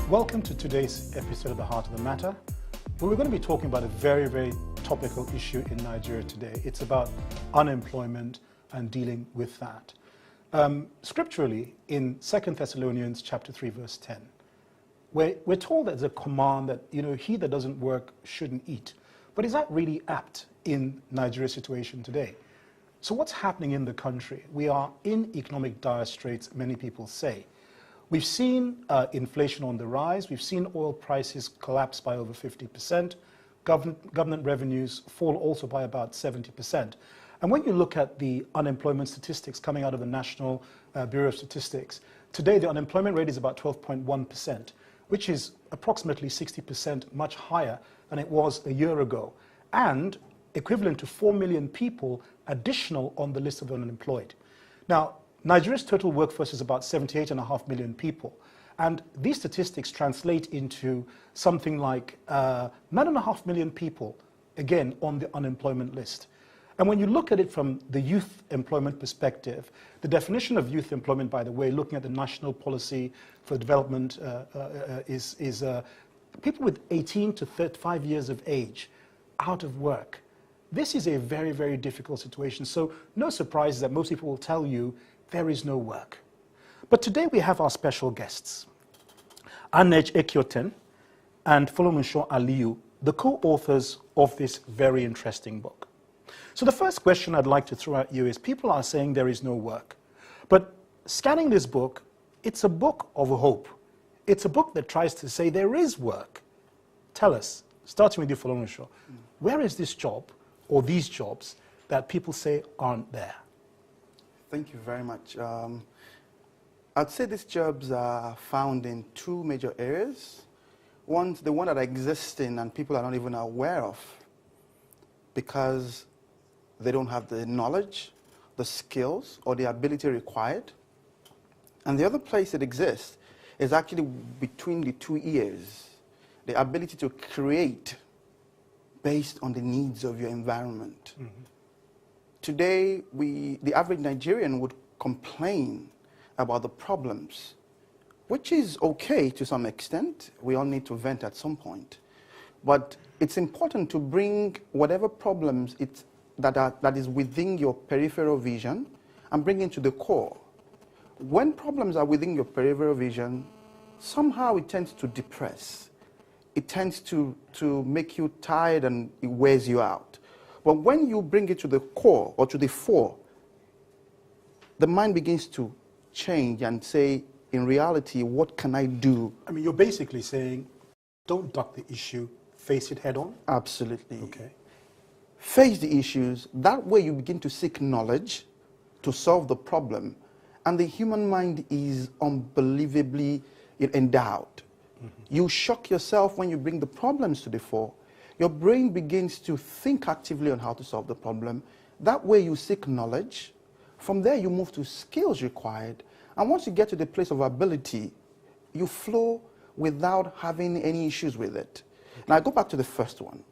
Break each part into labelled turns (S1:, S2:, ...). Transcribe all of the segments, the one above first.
S1: Welcome to today's episode of The Heart of the Matter, where we're going to be talking about a very, very topical issue in Nigeria today. It's about unemployment and dealing with that. Scripturally, in 2 Thessalonians chapter 3, verse 10, we're told there's a command that, he that doesn't work shouldn't eat. But is that really apt in Nigeria's situation today? So what's happening in the country? We are in economic dire straits, many people say. We've seen inflation on the rise. We've seen oil prices collapse by over 50%. Government revenues fall also by about 70%. And when you look at the unemployment statistics coming out of the National Bureau of Statistics, today the unemployment rate is about 12.1%, which is approximately 60% much higher than it was a year ago, and equivalent to 4 million people additional on the list of unemployed. Now, Nigeria's total workforce is about 78.5 million people. And these statistics translate into something like 9.5 million people, again, on the unemployment list. And when you look at it from the youth employment perspective, the definition of youth employment, by the way, looking at the National Policy for Development, is people with 18 to 35 years of age out of work. This is a very, very difficult situation. So no surprise that most people will tell you there is no work. But today we have our special guests, HOTM and Folorunso Aliu, the co-authors of this very interesting book. So the first question I'd like to throw at you is, people are saying there is no work. But scanning this book, it's a book of hope. It's a book that tries to say there is work. Tell us, starting with you, Folorunso, where is this job or these jobs that people say aren't there?
S2: Thank you very much. I'd say these jobs are found in two major areas. One's the one that exists in and people are not even aware of because they don't have the knowledge, the skills, or the ability required. And the other place it exists is actually between the two ears, the ability to create based on the needs of your environment. Mm-hmm. Today, the average Nigerian would complain about the problems, which is okay to some extent. We all need to vent at some point. But it's important to bring whatever problems that is within your peripheral vision and bring it to the core. When problems are within your peripheral vision, somehow it tends to depress. It tends to make you tired and it wears you out. But when you bring it to the core or to the fore, the mind begins to change and say, in reality, what can I do?
S1: I mean, you're basically saying, don't duck the issue, face it head on?
S2: Absolutely.
S1: Okay.
S2: Face the issues. That way you begin to seek knowledge to solve the problem. And the human mind is unbelievably endowed. Mm-hmm. You shock yourself when you bring the problems to the fore. Your brain begins to think actively on how to solve the problem. That way you seek knowledge. From there you move to skills required. And once you get to the place of ability, you flow without having any issues with it. Now I go back to the first one.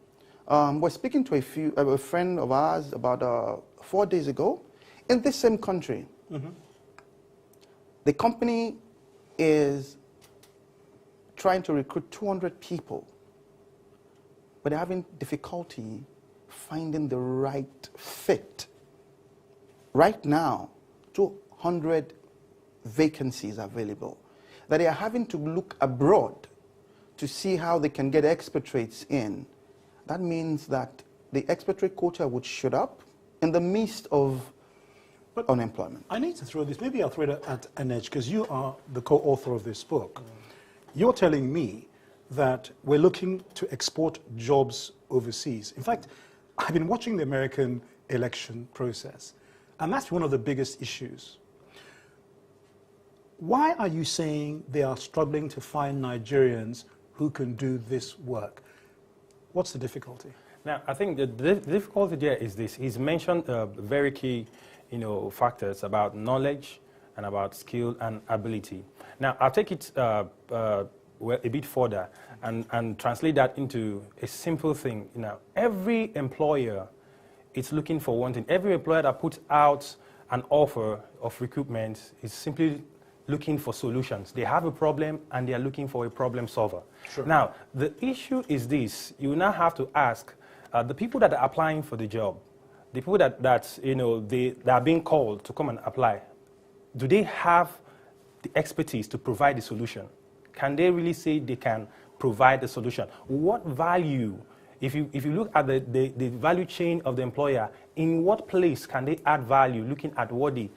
S2: We're speaking to a friend of ours about 4 days ago in this same country. Mm-hmm. The company is trying to recruit 200 people. But they're having difficulty finding the right fit. Right now, 200 vacancies available. That they are having to look abroad to see how they can get expatriates in. That means that the expatriate quota would shoot up in the midst of unemployment.
S1: I need to throw this, maybe I'll throw it at an edge, because you are the co-author of this book. You're telling me that we're looking to export jobs overseas. In fact, I've been watching the American election process, and that's one of the biggest issues. Why are you saying they are struggling to find Nigerians who can do this work? What's the difficulty?
S3: Now, I think the difficulty there is this. He's mentioned very key, factors about knowledge and about skill and ability. Now, I'll take it a bit further and translate that into a simple thing. Every employer is looking for one thing. Every employer that puts out an offer of recruitment is simply looking for solutions. They have a problem and they are looking for a problem solver.
S1: Sure.
S3: Now, the issue is this. You now have to ask the people that are applying for the job, the people that are being called to come and apply, do they have the expertise to provide the solution? Can they really say they can provide the solution? What value, if you look at the value chain of the employer, in what place can they add value looking at what the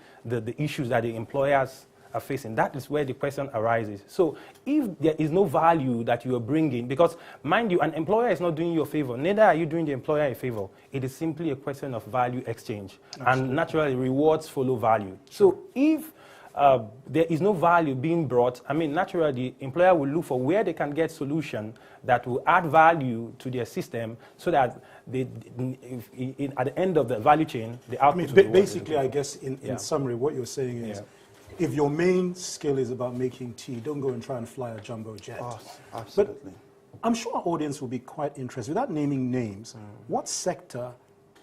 S3: issues that the employers are facing? That is where the question arises. So if there is no value that you are bringing, because mind you, an employer is not doing you a favor, neither are you doing the employer a favor. It is simply a question of value exchange. Absolutely. And naturally rewards follow value. So if there is no value being brought, I mean, naturally, the employer will look for where they can get solution that will add value to their system so that at the end of the value chain, the output will be
S1: basically, I guess, in summary, what you're saying is, if your main skill is about making tea, don't go and try and fly a jumbo jet.
S2: Oh, absolutely.
S1: But I'm sure our audience will be quite interested. Without naming names, what sector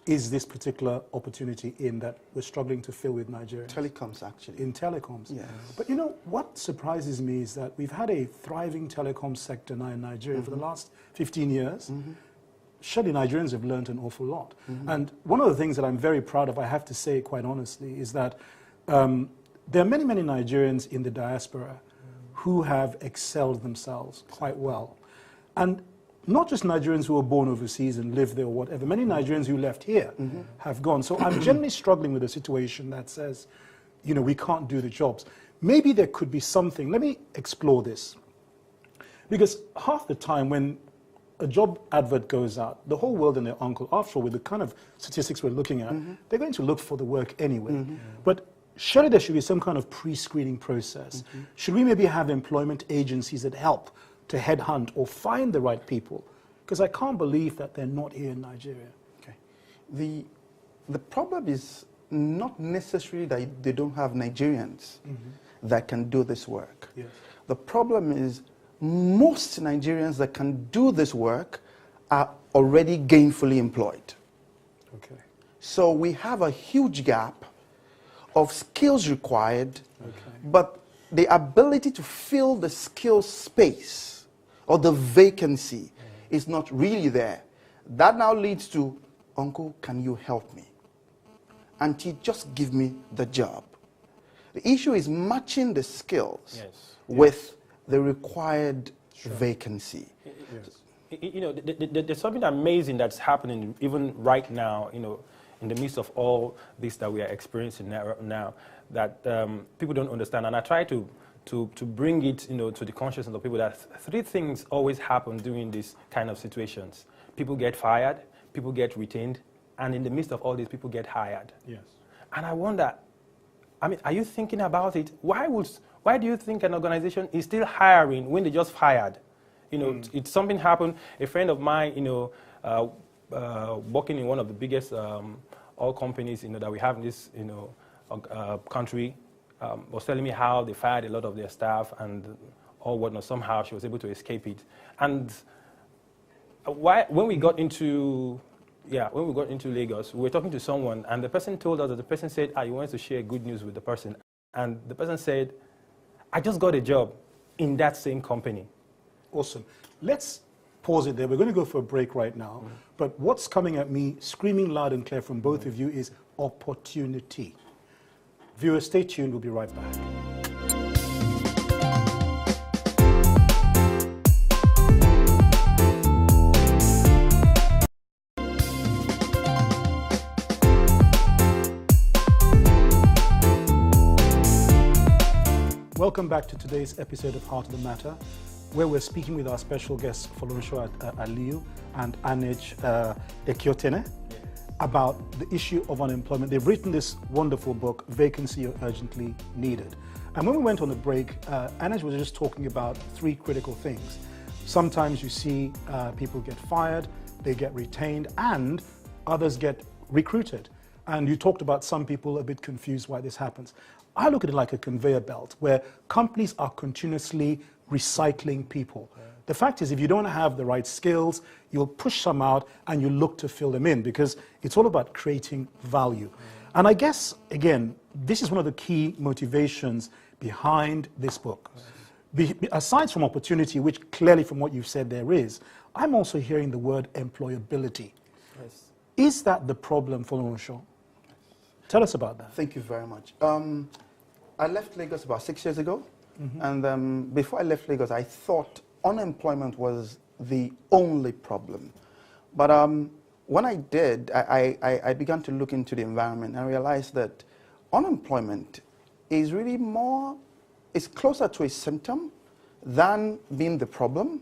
S1: is this particular opportunity in that we're struggling to fill with Nigerians?
S2: Telecoms, actually.
S1: In telecoms.
S2: Yes.
S1: But you know, what surprises me is that we've had a thriving telecom sector now in Nigeria for the last 15 years. Surely Nigerians have learned an awful lot. And one of the things that I'm very proud of, I have to say quite honestly, is that there are many, many Nigerians in the diaspora who have excelled themselves quite well. And not just Nigerians who were born overseas and live there or whatever. Many Nigerians who left here have gone. So I'm generally struggling with a situation that says, you know, we can't do the jobs. Maybe there could be something. Let me explore this. Because half the time when a job advert goes out, the whole world and their uncle, after all, with the kind of statistics we're looking at, they're going to look for the work anyway. But surely there should be some kind of pre-screening process. Should we maybe have employment agencies that help to headhunt or find the right people? Because I can't believe that they're not here in Nigeria.
S2: Okay. The problem is not necessarily that they don't have Nigerians that can do this work.
S1: Yes.
S2: The problem is most Nigerians that can do this work are already gainfully employed.
S1: Okay.
S2: So we have a huge gap of skills required, but the ability to fill the skill space or the vacancy is not really there. That now leads to, uncle, can you help me? Auntie, just give me the job. The issue is matching the skills with the required vacancy.
S3: You know, there's something amazing that's happening even right now, you know, in the midst of all this that we are experiencing now that people don't understand. And I try to bring it, you know, to the consciousness of people that three things always happen during these kind of situations. People get fired, people get retained, and in the midst of all this, people get hired.
S1: Yes.
S3: And I wonder, I mean, are you thinking about it? Why do you think an organization is still hiring when they just fired? You know, it's something happened. A friend of mine, you know, working in one of the biggest oil companies, you know, that we have in this, you know, country, was telling me how they fired a lot of their staff and all whatnot. Somehow she was able to escape it. And when we got into Lagos, we were talking to someone, and the person told us that the person said, he wanted to share good news with the person. And the person said, I just got a job in that same company.
S1: Awesome. Let's pause it there. We're going to go for a break right now. But what's coming at me, screaming loud and clear from both of you, is opportunity. Viewers, stay tuned. We'll be right back. Welcome back to today's episode of Heart of the Matter, where we're speaking with our special guests, Folorunso Aliu and Anej Ekiotene, about the issue of unemployment. They've written this wonderful book, Vacancy, You're Urgently Needed. And when we went on the break, Anej was just talking about three critical things. Sometimes you see people get fired, they get retained, and others get recruited. And you talked about some people a bit confused why this happens. I look at it like a conveyor belt where companies are continuously recycling people. The fact is, if you don't have the right skills, you'll push some out and you look to fill them in, because it's all about creating value. And I guess, again, this is one of the key motivations behind this book. Aside from opportunity, which clearly from what you've said there is, I'm also hearing the word employability.
S3: Yes.
S1: Is that the problem, Folorunso? Tell us about that.
S2: Thank you very much. I left Lagos about 6 years ago. And before I left Lagos, I thought unemployment was the only problem. But when I did, I began to look into the environment and realized that unemployment is really it's closer to a symptom than being the problem.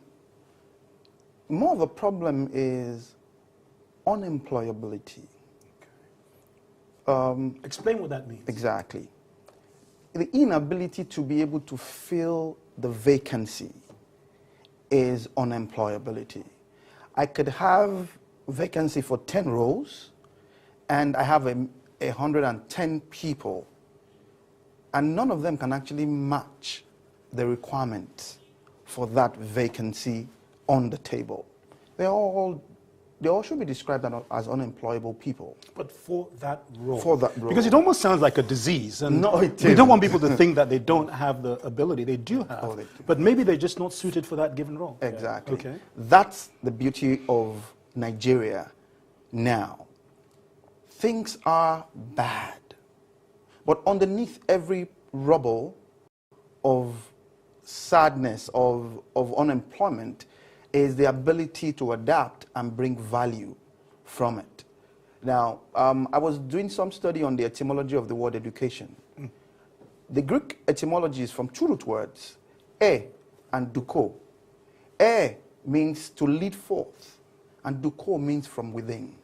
S2: More of a problem is unemployability.
S1: Explain what that means.
S2: Exactly. The inability to be able to fill the vacancy is unemployability. I could have vacancy for 10 roles, and I have 110 people, and none of them can actually match the requirements for that vacancy on the table. They all should be described as unemployable people.
S1: But for that role.
S2: For that role.
S1: Because it almost sounds like a disease. And
S2: no, it
S1: we don't want people to think that they don't have the ability. They do have.
S2: Oh, they do.
S1: But maybe they're just not suited for that given role.
S2: Exactly.
S1: Okay.
S2: That's the beauty of Nigeria now. Things are bad. But underneath every rubble of sadness, of unemployment, is the ability to adapt and bring value from it. Now, I was doing some study on the etymology of the word education. The Greek etymology is from two root words, e and duko. E means to lead forth, and duko means from within.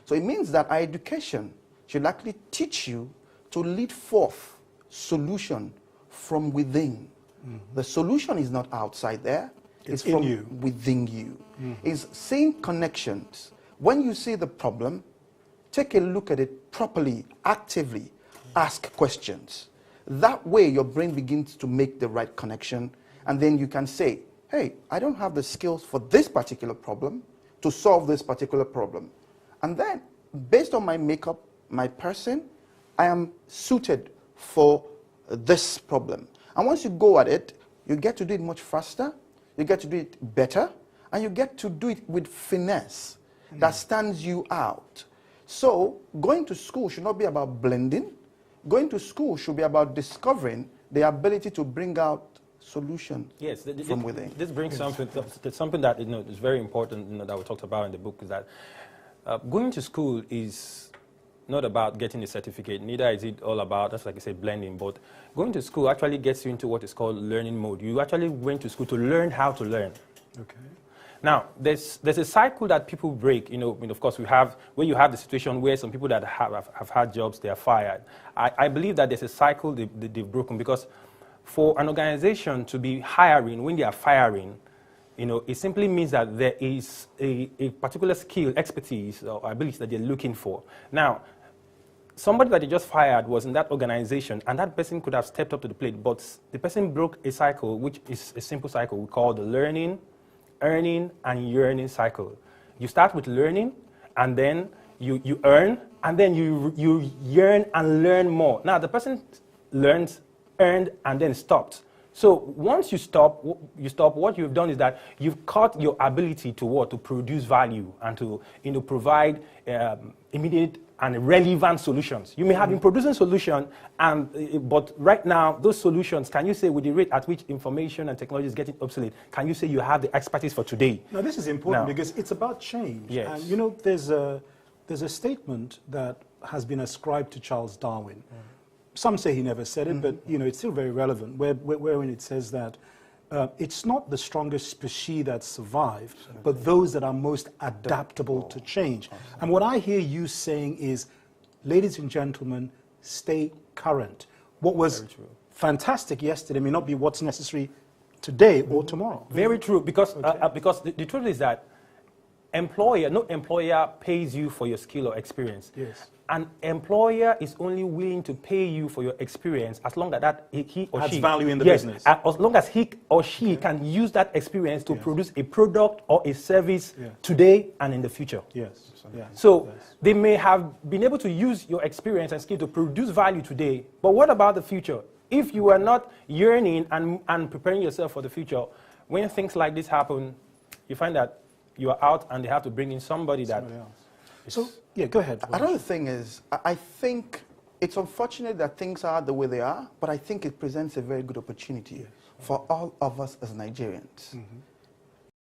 S2: So it means that our education should actually teach you to lead forth solution from within. The solution is not outside there. It's
S1: in
S2: from
S1: you.
S2: within you. It's seeing connections. When you see the problem, take a look at it properly, actively, ask questions. That way your brain begins to make the right connection, and then you can say, hey, I don't have the skills for this particular problem to solve this particular problem. And then, based on my makeup, my person, I am suited for this problem. And once you go at it, you get to do it much faster, you get to do it better, and you get to do it with finesse that stands you out. So going to school should not be about blending. Going to school should be about discovering the ability to bring out solutions from within.
S3: This brings something that is very important that we talked about in the book, is that going to school is not about getting a certificate, neither is it all about, that's like I said, blending, but going to school actually gets you into what is called learning mode. You actually went to school to learn how to learn.
S1: Okay.
S3: Now, there's a cycle that people break. Of course, where you have the situation where some people that have had jobs, they are fired. I believe that there's a cycle they've broken, because for an organization to be hiring when they are firing, it simply means that there is a particular skill, expertise, or ability that they're looking for. Now, somebody that they just fired was in that organization, and that person could have stepped up to the plate, but the person broke a cycle, which is a simple cycle we call the learning, earning, and yearning cycle. You start with learning, and then you earn, and then you yearn and learn more. Now, the person learned, earned, and then stopped. So once you stop, what you've done is that you've cut your ability to produce value and to provide immediate and relevant solutions. You may have been producing solutions, but right now, those solutions, can you say with the rate at which information and technology is getting obsolete, can you say you have the expertise for today?
S1: Now, this is important because it's about change.
S3: Yes.
S1: And, there's a statement that has been ascribed to Charles Darwin. Some say he never said it, but it's still very relevant, wherein it says that it's not the strongest species that survived, but those that are most adaptable to change. And what I hear you saying is, ladies and gentlemen, stay current. What was fantastic yesterday may not be what's necessary today or tomorrow.
S3: Very true, because the truth is that no employer pays you for your skill or experience.
S1: Yes.
S3: An employer is only willing to pay you for your experience as long as he or
S1: adds
S3: she
S1: value in the business.
S3: As long as he or she can use that experience to produce a product or a service today and in the future.
S1: Yes.
S3: So they may have been able to use your experience and skill to produce value today, but what about the future? If you are not yearning and preparing yourself for the future, when things like this happen, you find that you are out and they have to bring in somebody else.
S1: So, yeah, go ahead.
S2: Another thing is, I think it's unfortunate that things are the way they are, but I think it presents a very good opportunity for all of us as Nigerians.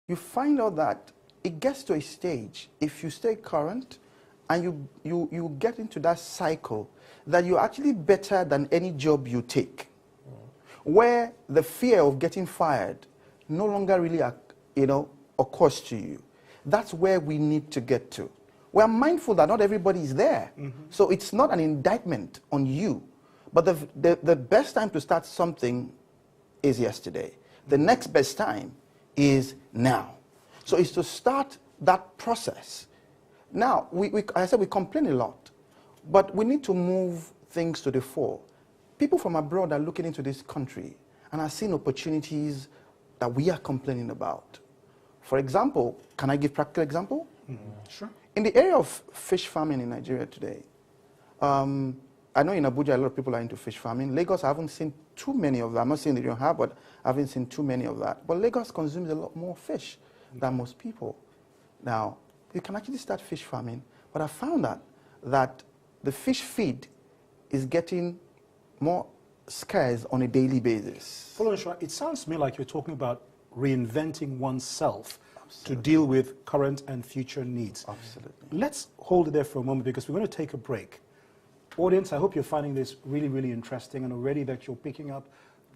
S2: You find out that it gets to a stage, if you stay current and you get into that cycle, that you're actually better than any job you take, where the fear of getting fired no longer really occurs to you. That's where we need to get to. We're mindful that not everybody is there. So it's not an indictment on you. But the best time to start something is yesterday. The next best time is now. So it's to start that process. Now, I said we complain a lot, but we need to move things to the fore. People from abroad are looking into this country and are seeing opportunities that we are complaining about. For example, can I give practical example?
S1: Sure.
S2: In the area of fish farming in Nigeria today, I know in Abuja a lot of people are into fish farming. Lagos, I haven't seen too many of that. I'm not saying they don't have, but I haven't seen too many of that. But Lagos consumes a lot more fish than most people. Now, you can actually start fish farming, but I found out that the fish feed is getting more scarce on a daily basis.
S1: Folorunso, it sounds to me like you're talking about reinventing oneself to deal with current and future needs.
S2: Absolutely.
S1: Let's hold it there for a moment because we're going to take a break. Audience, I hope you're finding this really, really interesting and already that you're picking up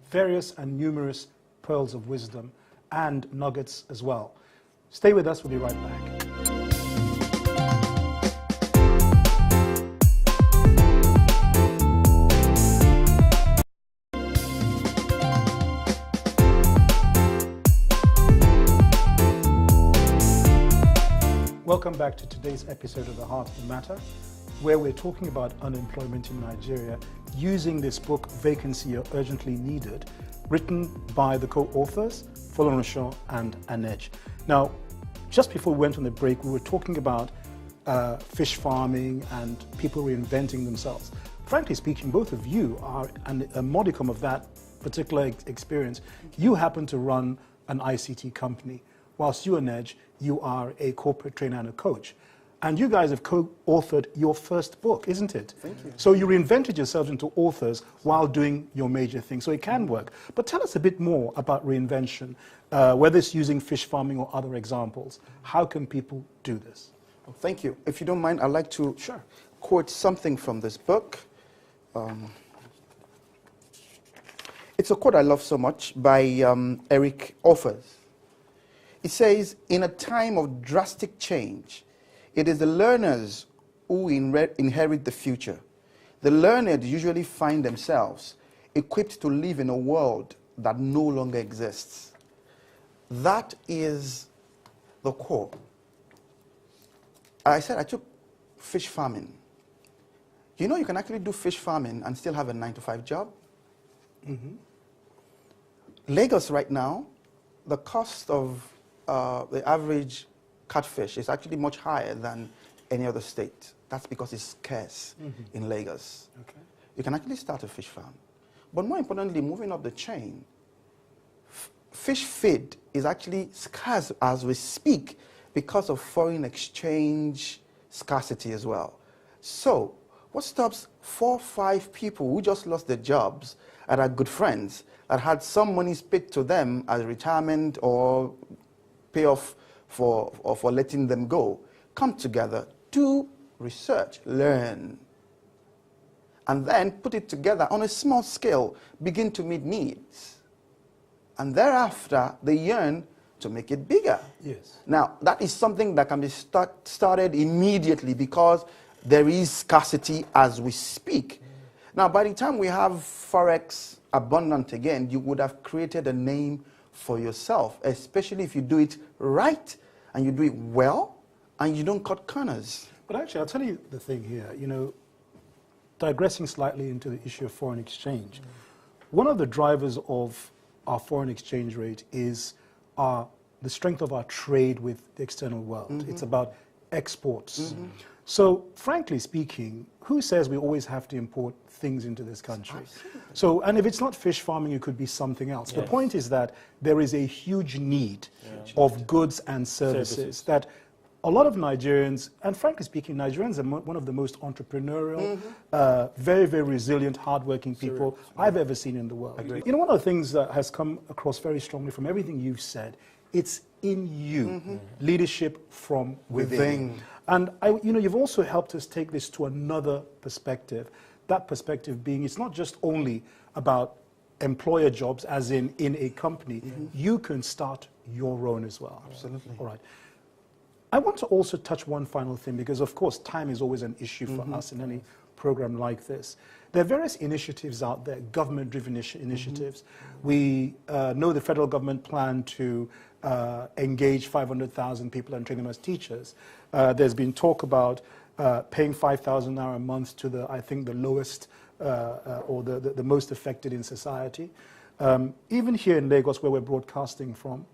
S1: various and numerous pearls of wisdom and nuggets as well. Stay with us, we'll be right back. Welcome back to today's episode of The Heart of the Matter, where we're talking about unemployment in Nigeria using this book, Vacancy, You're Urgently Needed, written by the co-authors, Folorunso and Anej. Now, just before we went on the break, we were talking about fish farming and people reinventing themselves. Frankly speaking, both of you are a modicum of that particular experience. You happen to run an ICT company, whilst you, Anej, you are a corporate trainer and a coach. And you guys have co-authored your first book, isn't it?
S2: Thank you.
S1: So you reinvented yourselves into authors while doing your major thing. So it can work. But tell us a bit more about reinvention, whether it's using fish farming or other examples. How can people do this?
S2: Well, thank you. If you don't mind, I'd like to quote something from this book. It's a quote I love so much by Eric Offers. It says, "In a time of drastic change, it is the learners who inherit the future. The learned usually find themselves equipped to live in a world that no longer exists." That is the core. I said I took fish farming. You know, you can actually do fish farming and still have a 9-to-5 job. Lagos right now, the cost of the average catfish is actually much higher than any other state. That's because it's scarce in Lagos.
S1: Okay.
S2: You can actually start a fish farm. But more importantly, moving up the chain, fish feed is actually scarce as we speak because of foreign exchange scarcity as well. So what stops 4 or 5 people who just lost their jobs and are good friends, that had some money paid to them as retirement or payoff for letting them go, come together, do research, learn, and then put it together on a small scale, begin to meet needs. And thereafter, they yearn to make it bigger.
S1: Yes.
S2: Now, that is something that can be started immediately because there is scarcity as we speak. Now, by the time we have Forex abundant again, you would have created a name for yourself, especially if you do it right and you do it well and you don't cut corners.
S1: But actually, I'll tell you the thing here, you know, digressing slightly into the issue of foreign exchange. One of the drivers of our foreign exchange rate is the strength of our trade with the external world. It's about exports. So, frankly speaking, who says we always have to import things into this country?
S2: Absolutely.
S1: So, and if it's not fish farming, it could be something else. The point is that there is a huge need of goods and services that a lot of Nigerians, and frankly speaking, Nigerians are one of the most entrepreneurial, very, very resilient, hardworking people I've ever seen in the world. You know, one of the things that has come across very strongly from everything you've said, it's in you, leadership from within. And you know, you've also helped us take this to another perspective. That perspective being, it's not just only about employer jobs, as in a company. You can start your own as well.
S2: Absolutely.
S1: All right. I want to also touch one final thing, because of course time is always an issue for us in any program like this. There are various initiatives out there, government-driven initiatives. We know the federal government plan to engage 500,000 people and train them as teachers. There's been talk about paying 5,000 naira a month to I think the lowest or the most affected in society. Even here in Lagos, where we're broadcasting from,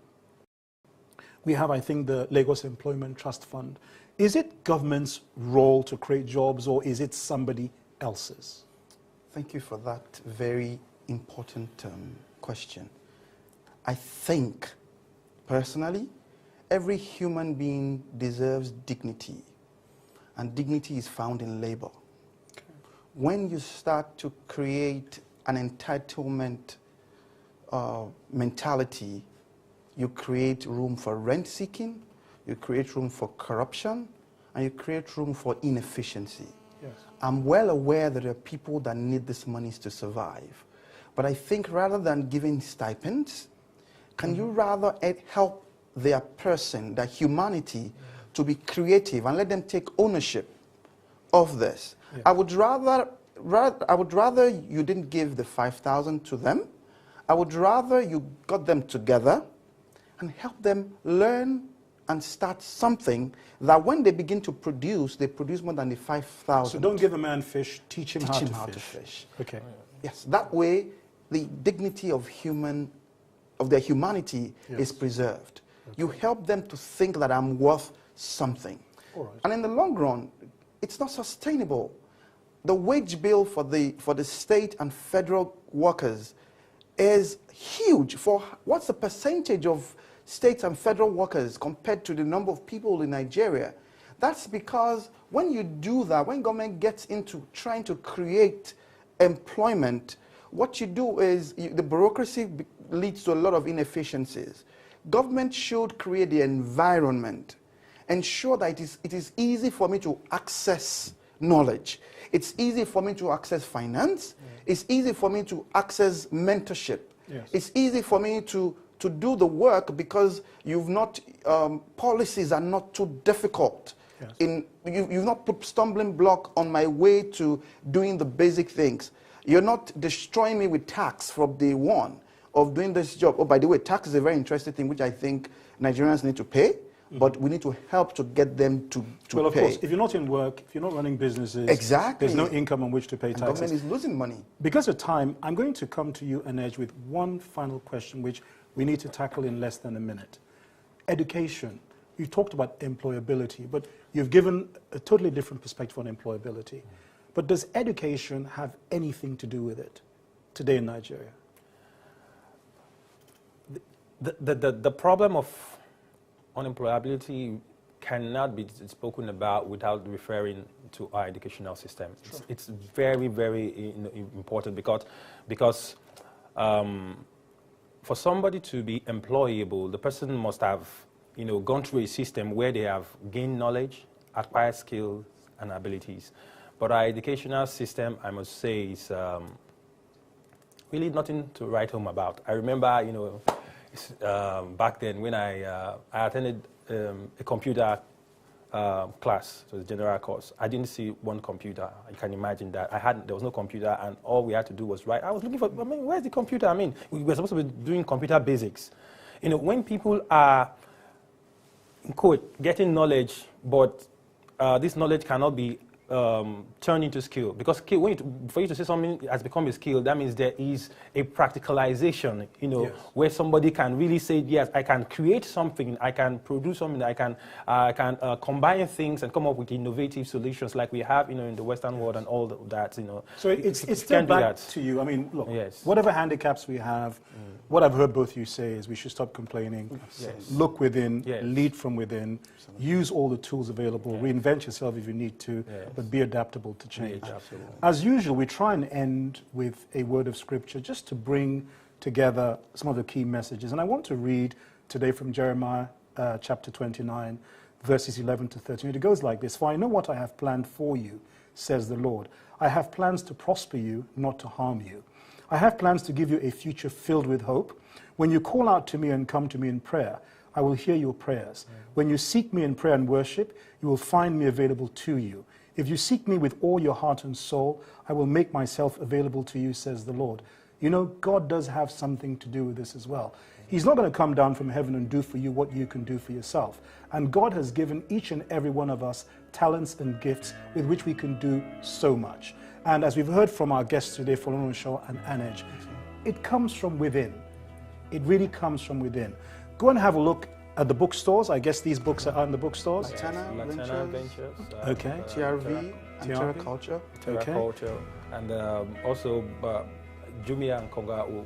S1: we have, I think, the Lagos Employment Trust Fund. Is it government's role to create jobs, or is it somebody else's?
S2: Thank you for that very important question. I think, personally, every human being deserves dignity, and dignity is found in labor. Okay. When you start to create an entitlement mentality, you create room for rent seeking, you create room for corruption, and you create room for inefficiency.
S1: Yes.
S2: I'm well aware that there are people that need these monies to survive. But I think rather than giving stipends, can you rather help their person, their humanity, to be creative and let them take ownership of this? Yeah. I would rather you didn't give the 5,000 to them. I would rather you got them together and help them learn and start something that when they begin to produce, they produce more than the 5,000.
S1: So don't give a man fish, teach him how to fish. Okay.
S2: Yes, that way the dignity of their humanity is preserved. Okay. You help them to think that I'm worth something.
S1: All right.
S2: And in the long run, it's not sustainable. The wage bill for the state and federal workers is huge. What's the percentage of state and federal workers compared to the number of people in Nigeria? That's because when you do that, when government gets into trying to create employment, what you do is the bureaucracy leads to a lot of inefficiencies. Government should create the environment, ensure that it is easy for me to access knowledge. It's easy for me to access finance. It's easy for me to access mentorship. Yes. It's easy for me to do the work because policies are not too difficult. Yes. You've not put stumbling block on my way to doing the basic things. You're not destroying me with tax from day one of doing this job. Oh, by the way, tax is a very interesting thing which I think Nigerians need to pay, but we need to help to get them to pay.
S1: Well, of course, if you're not in work, if you're not running businesses, there's no income on which to pay taxes.
S2: Government is losing money.
S1: Because of time, I'm going to come to you, Anej, with one final question which we need to tackle in less than a minute. Education. You talked about employability, but you've given a totally different perspective on employability. But does education have anything to do with it today in Nigeria?
S3: The problem of unemployability cannot be spoken about without referring to our educational system. Sure. It's very, very important because for somebody to be employable, the person must have gone through a system where they have gained knowledge, acquired skills and abilities. But our educational system, I must say, is really nothing to write home about. I remember, back then when I attended a computer class, so the general course, I didn't see one computer. You can imagine that. There was no computer, and all we had to do was write. I was looking for, where's the computer? We were supposed to be doing computer basics. When people are, in quote, getting knowledge, but this knowledge cannot be turn into skill? Because skill, for you to say something has become a skill, that means there is a practicalization,
S1: Yes.
S3: where somebody can really say, yes, I can create something, I can produce something, I can combine things and come up with innovative solutions like we have, in the Western world and all that,
S1: So it's still back to you. I mean, look, whatever handicaps we have, what I've heard both you say is we should stop complaining, look within, lead from within, use all the tools available, reinvent yourself if you need to, but be adaptable to change. As usual, we try and end with a word of scripture just to bring together some of the key messages. And I want to read today from Jeremiah chapter 29, verses 11 to 13. It goes like this: "For I know what I have planned for you, says the Lord. I have plans to prosper you, not to harm you. I have plans to give you a future filled with hope. When you call out to me and come to me in prayer, I will hear your prayers. When you seek me in prayer and worship, you will find me available to you. If you seek me with all your heart and soul, I will make myself available to you, says the Lord." God does have something to do with this as well. He's not going to come down from heaven and do for you what you can do for yourself. And God has given each and every one of us talents and gifts with which we can do so much. And as we've heard from our guests today, Folorunso and Anej, it comes from within. It really comes from within. Go and have a look at the bookstores. I guess these books are in the bookstores.
S2: Latana Ventures.
S1: Okay.
S2: TRV, Terra Culture.
S3: Okay. And also Jumia and Konga will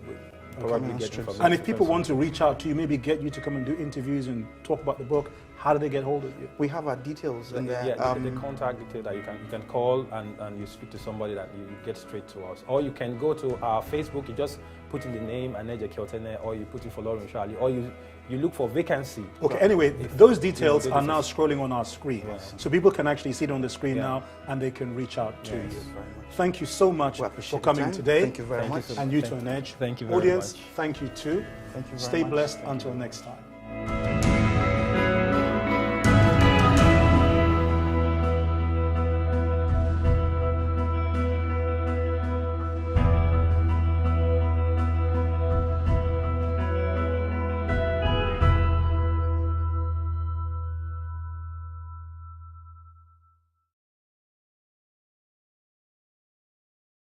S3: probably get information.
S1: And if people want to reach out to you, maybe get you to come and do interviews and talk about the book, how do they get hold of you?
S2: We have our details in there.
S3: The contact detail that you can call and you speak to somebody that you get straight to us. Or you can go to our Facebook, you just put in the name Anej Kiotene, or you put in Folorunso Aliu, or you look for Vacancy.
S1: Okay, anyway, those details are now scrolling on our screen. So people can actually see it on the screen now and they can reach out to you. Thank you so much for coming today.
S2: Thank you very much.
S1: And you to Anej.
S3: Thank you very
S1: Audience,
S3: much.
S1: thank you too.
S2: Thank you very
S1: Stay
S2: much.
S1: blessed until next time.